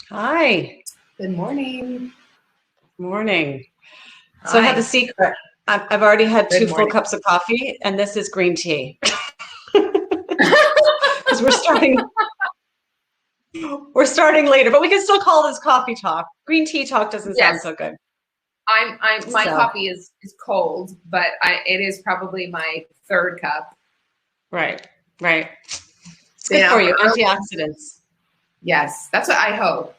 Hi. Good morning. Morning. So I have a Hi. secret. I've already had Good two full morning. cups of coffee, and this is green tea because we're starting later, but we can still call this coffee talk. Green tea talk doesn't sound Yes, so good. my So, coffee is cold, but it is probably my third cup. right, right. It's Been good for up you. early. Antioxidants. Yes, that's what I hope.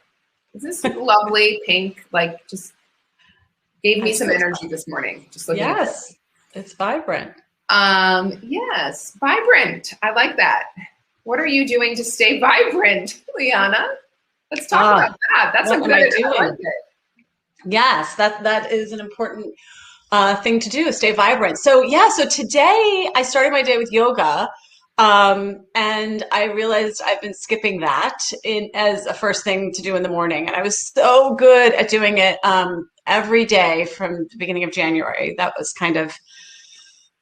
Is this lovely pink? Like, just gave I me some suppose. energy this morning, just looking at this. Yes, it's vibrant. Yes, vibrant. I like that. What are you doing to stay vibrant, Liana? Let's talk Ah, about that. That's a what good, am I I like doing? it. Yes, that is an important thing to do, stay vibrant. So yeah, so today I started my day with yoga, and I realized I've been skipping that in as a first thing to do in the morning, and I was so good at doing it every day from the beginning of January. That was kind of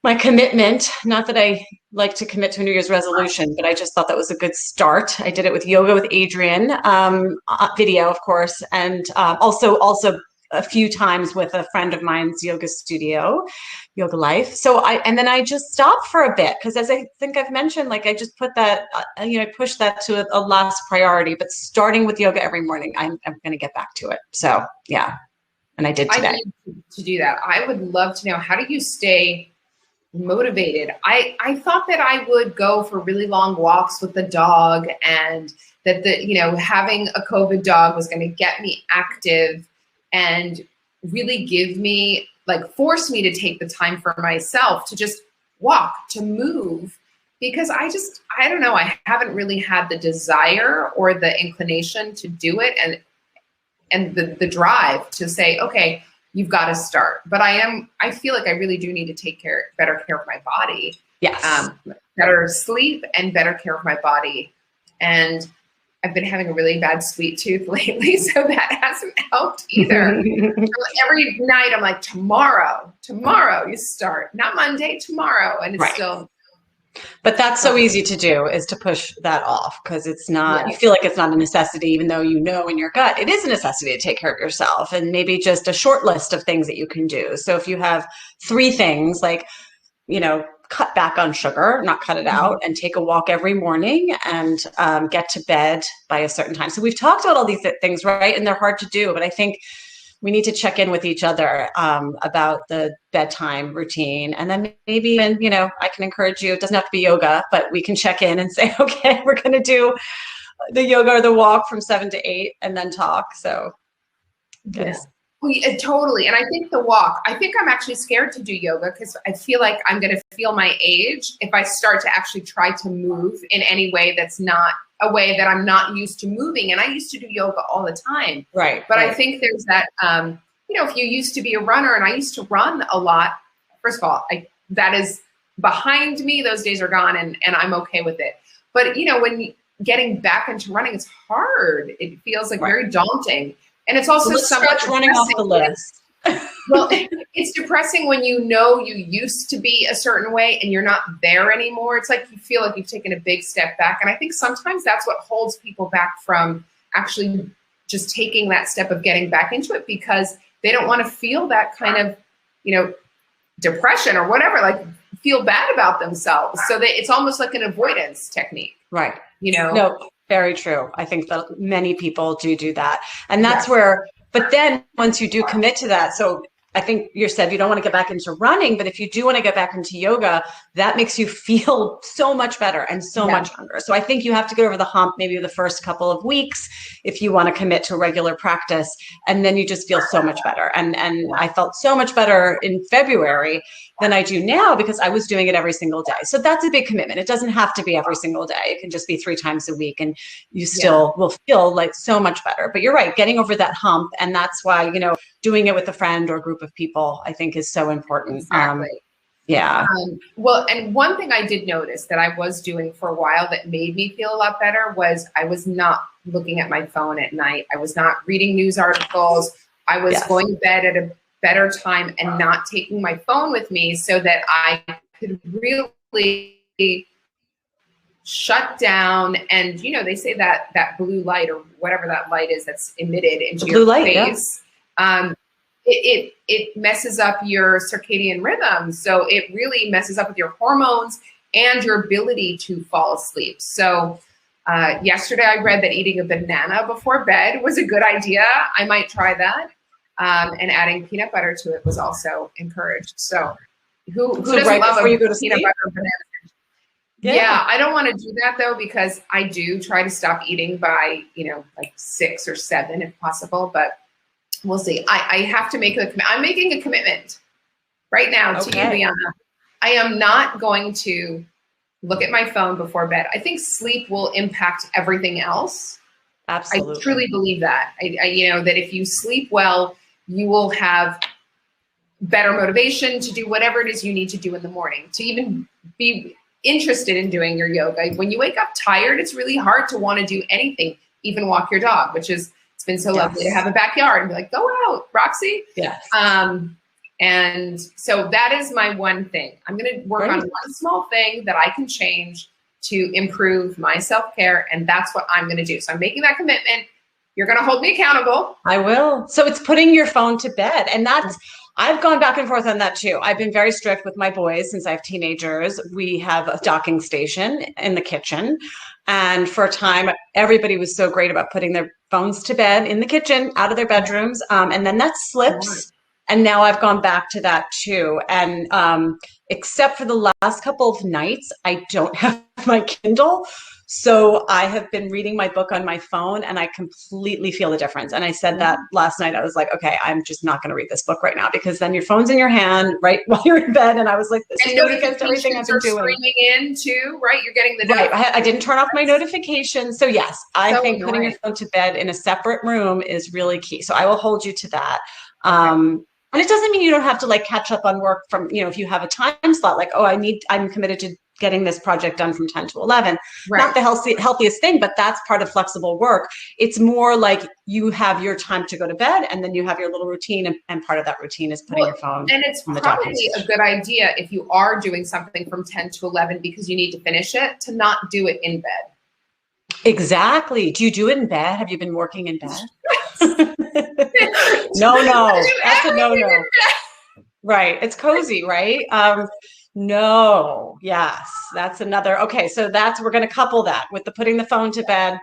my commitment. Not that I like to commit to a New Year's resolution, but I just thought that was a good start. I did it with yoga with Adrian, video, of course, and also a few times with a friend of mine's yoga studio, Yoga Life. And then I just stopped for a bit because, as I think I've mentioned, like I just put that, I pushed that to a last priority. But starting with yoga every morning, I'm going to get back to it. So yeah, and I did I today. need to do that. I would love to know, how do you stay motivated? I thought that I would go for really long walks with the dog, and that having a COVID dog was going to get me active and really give me, like, force me to take the time for myself to just walk, to move, because I don't know, I haven't really had the desire or the inclination to do it, and the drive to say, okay, you've got to start. But I feel like I really do need to take better care of my body, Yes. better sleep and better care of my body. And I've been having a really bad sweet tooth lately, so that hasn't helped either. So every night I'm like, tomorrow you start, not Monday, tomorrow. And it's Right. still, But that's so easy to do, is to push that off because it's not, you yes. feel like it's not a necessity, even though you know in your gut it is a necessity to take care of yourself, and maybe just a short list of things that you can do. So if you have three things, like, cut back on sugar, not cut it out, and take a walk every morning, and get to bed by a certain time. So we've talked about all these things, right? And they're hard to do, but I think we need to check in with each other about the bedtime routine. And then maybe even, I can encourage you, it doesn't have to be yoga, but we can check in and say, okay, we're going to do the yoga or the walk from 7 to 8 and then talk. So good. Yes. Totally. And I think the walk, I think I'm actually scared to do yoga because I feel like I'm going to feel my age if I start to actually try to move in any way that's not a way that I'm not used to moving. And I used to do yoga all the time. Right. But Right. I think there's that, if you used to be a runner, and I used to run a lot, first of all, that is behind me. Those days are gone, and I'm okay with it. But, when getting back into running, it's hard. It feels like Right. very daunting. And it's So also let's somewhat start running off the depressing. list. Well, it's depressing when you know you used to be a certain way and you're not there anymore. It's like you feel like you've taken a big step back. And I think sometimes that's what holds people back from actually just taking that step of getting back into it, because they don't want to feel that kind of, depression or whatever, like feel bad about themselves. So that it's almost like an avoidance technique. Right. No, No, very true. I think that many people do that. And that's yes. where, but then once you do commit to that, so I think you said you don't want to get back into running, but if you do want to get back into yoga, that makes you feel so much better and so Yeah. much younger. So I think you have to get over the hump maybe the first couple of weeks if you want to commit to regular practice, and then you just feel so much better. And I felt so much better in February than I do now because I was doing it every single day. So that's a big commitment. It doesn't have to be every single day. It can just be 3 times a week, and you still will feel like so much better. But you're right, getting over that hump. And that's why, doing it with a friend or a group of people, I think, is so important. Exactly. Yeah. Well, and one thing I did notice that I was doing for a while that made me feel a lot better was I was not looking at my phone at night. I was not reading news articles. I was going to bed at a better time and not taking my phone with me, so that I could really shut down. And, they say that that blue light or whatever that light is that's emitted into Blue your light, face, it messes up your circadian rhythm. So it really messes up with your hormones and your ability to fall asleep. So yesterday I read that eating a banana before bed was a good idea. I might try that. And adding peanut butter to it was also encouraged. So who doesn't right love before you a go to peanut sleep? butter banana? Yeah, I don't want to do that though, because I do try to stop eating by, like 6 or 7 if possible, but we'll see. I have to make I'm making a commitment right now to you, Liana. I am not going to look at my phone before bed. I think sleep will impact everything else. Absolutely. I truly believe that. That if you sleep well, you will have better motivation to do whatever it is you need to do in the morning, to even be interested in doing your yoga. When you wake up tired, it's really hard to want to do anything, even walk your dog, which is, it's been so lovely to have a backyard and be like, go out, Roxy. Yes. And so that is my one thing. I'm going to work on one small thing that I can change to improve my self-care. And that's what I'm going to do. So I'm making that commitment. You're going to hold me accountable. I will. So it's putting your phone to bed. And I've gone back and forth on that too. I've been very strict with my boys since I have teenagers. We have a docking station in the kitchen. And for a time, everybody was so great about putting their phones to bed in the kitchen, out of their bedrooms. And then that slips. And now I've gone back to that too. And except for the last couple of nights, I don't have my Kindle. So I have been reading my book on my phone and I completely feel the difference. And I said that last night. I was like, okay, I'm just not going to read this book right now, because then your phone's in your hand right while you're in bed. And I was like, this is going against everything I've been doing. Streaming in too, right? You're getting the right. I didn't turn off my notifications. So yes, I think putting your phone to bed in a separate room is really key. So I will hold you to that. And it doesn't mean you don't have to catch up on work from, if you have a time slot, I'm committed to getting this project done from 10 to 11. Right. Not the healthiest thing, but that's part of flexible work. It's more like you have your time to go to bed and then you have your little routine, and part of that routine is putting your phone. And it's probably a good idea if you are doing something from 10 to 11 because you need to finish it, to not do it in bed. Exactly. Do you do it in bed? Have you been working in bed? No, that's a no. Right. It's cozy, right? No. Yes. That's another. Okay. So we're going to couple that with the putting the phone to bed,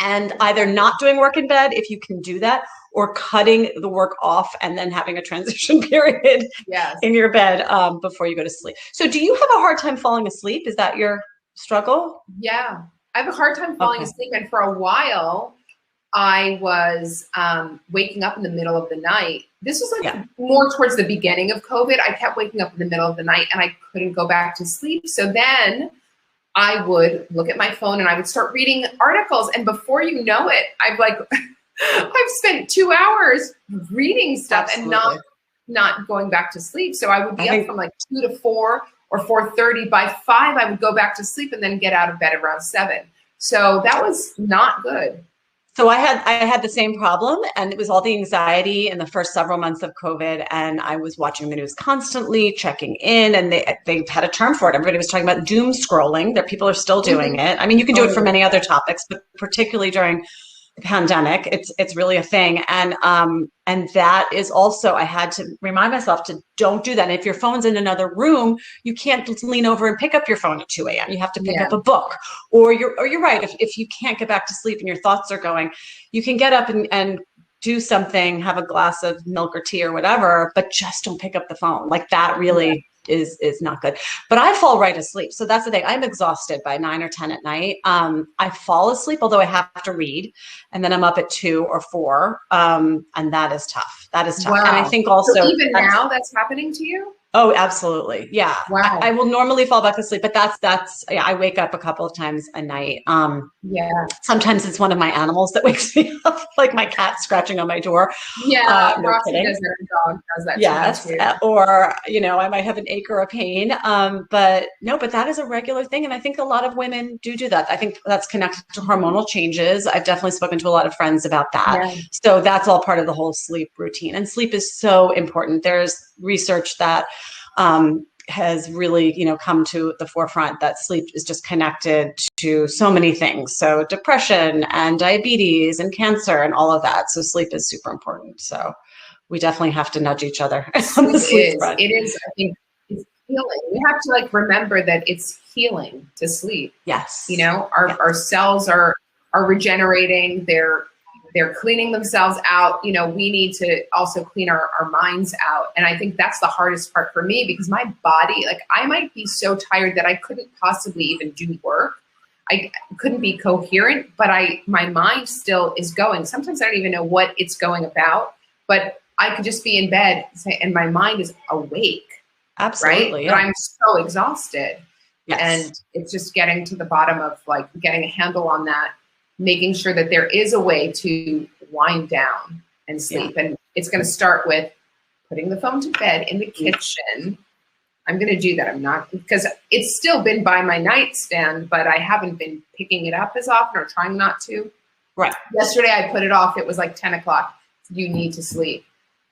and either not doing work in bed, if you can do that, or cutting the work off and then having a transition period in your bed before you go to sleep. So do you have a hard time falling asleep? Is that your struggle? Yeah. I have a hard time falling asleep. And for a while, I was waking up in the middle of the night. This was more towards the beginning of COVID. I kept waking up in the middle of the night and I couldn't go back to sleep. So then I would look at my phone and I would start reading articles. And before you know it, I've spent 2 hours reading stuff and not going back to sleep. So I would be up from 2 to 4 or 4:30. By 5, I would go back to sleep and then get out of bed around 7. So that was not good. So I had the same problem, and it was all the anxiety in the first several months of COVID. And I was watching the news constantly, checking in, and they had a term for it. Everybody was talking about doom scrolling. That people are still doing it. I mean, you can do it for many other topics, but particularly during the pandemic, it's really a thing. And that is also, I had to remind myself to don't do that. And if your phone's in another room, you can't lean over and pick up your phone at 2 a.m. You have to pick up a book, or you're right. If you can't get back to sleep and your thoughts are going, you can get up and do something, have a glass of milk or tea or whatever, but just don't pick up the phone. That really is not good. But I fall right asleep. So that's the thing. I'm exhausted by 9 or 10 at night. I fall asleep, although I have to read, and then I'm up at 2 or 4. And that is tough. That is tough. Wow. And I think also so even now that's happening to you? Oh, absolutely. Yeah. Wow. I will normally fall back asleep, but I wake up a couple of times a night. Sometimes it's one of my animals that wakes me up, like my cat scratching on my door. Yeah. Roxy does that. Dog does that. Yes. Or, I might have an ache or a pain. But that is a regular thing. And I think a lot of women do that. I think that's connected to hormonal changes. I've definitely spoken to a lot of friends about that. Yeah. So that's all part of the whole sleep routine. And sleep is so important. There's research that has really, come to the forefront that sleep is just connected to so many things. So depression and diabetes and cancer and all of that. So sleep is super important. So we definitely have to nudge each other on the Sleep sleep is. front. It is. I think it's healing. We have to like remember that it's healing to sleep. You Yes. know, our cells are regenerating. They're cleaning themselves out. You know, we need to also clean our minds out. And I think that's the hardest part for me because my body, like I might be so tired that I couldn't possibly even do work. I couldn't be coherent, but my mind still is going. Sometimes I don't even know what it's going about, but I could just be in bed and my mind is awake, right? Absolutely. But Yeah. I'm so exhausted. Yes. And it's just getting to the bottom of like getting a handle on that, making sure that there is a way to wind down and sleep. Yeah. And it's going to start with putting the phone to bed in the kitchen. I'm going to do that. I'm not, because it's still been by my nightstand, but I haven't been picking it up as often or trying not to. Right. Yesterday I put it off. It was like 10 o'clock. You need to sleep.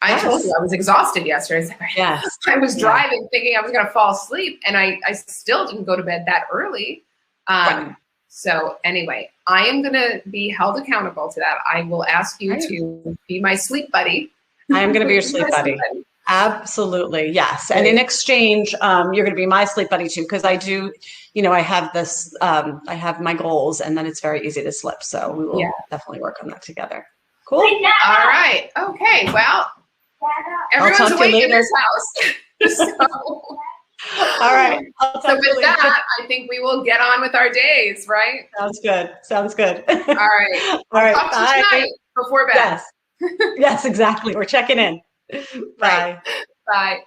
I told you I was exhausted yesterday. Yes. I was driving thinking I was going to fall asleep and I still didn't go to bed that early. Right. So anyway, I am going to be held accountable to that. I will ask you to be my sleep buddy. I am going to be your sleep buddy. Absolutely. Yes. And in exchange, you're going to be my sleep buddy too. Cause I do, I have this, I have my goals and then it's very easy to slip. So we will definitely work on that together. Cool. All right. Okay. Well, everyone's awake in this house. So, all right. So with that, I think we will get on with our days, right? Sounds good. Sounds good. All right. All right. Talk to you tonight before bed. Yes. Yes, exactly. We're checking in. Bye. Bye.